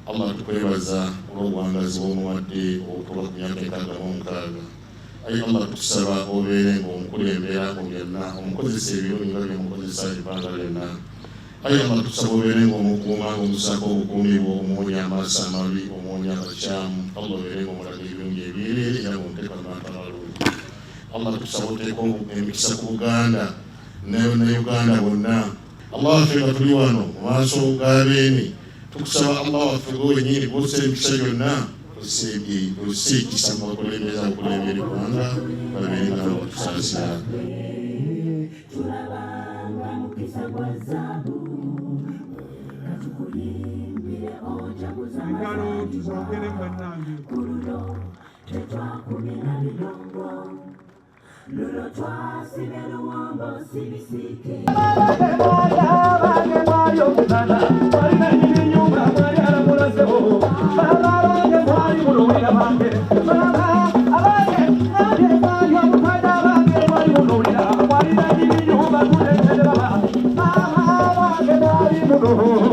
Allah tukwebaza olw'obuwangazi bw'omuwadde okuva ku myaka 66. Ayi Allah tukusaba obeere ng'omukulembera mu byonna, omukozesa ebirungi nga byemukozesa ebbanga lyonna. Ayi Allah tukusaba obeere ng'omukuuma, ng'omusaako obukuumi bwo, omuwonya amaaso amabi, omuwonya abakyamu. Allah obeere ng'omulaga ebirungi ebyereere era ng'omuteeka mu bantu abalungi. Allah tukusaba oteeka emikisa ku Buganda ne Uganda bonna. Allah waffe nga tuli wano mu maaso g'abeemi, tukusaba Allah waffe gwe wennyini gw'ossa emikisa gyonna, osse ekisa mu bakulembeza okulembera eggwanga babeere nga bakusaasira. Lulo twasi beluwambo sibisike Oh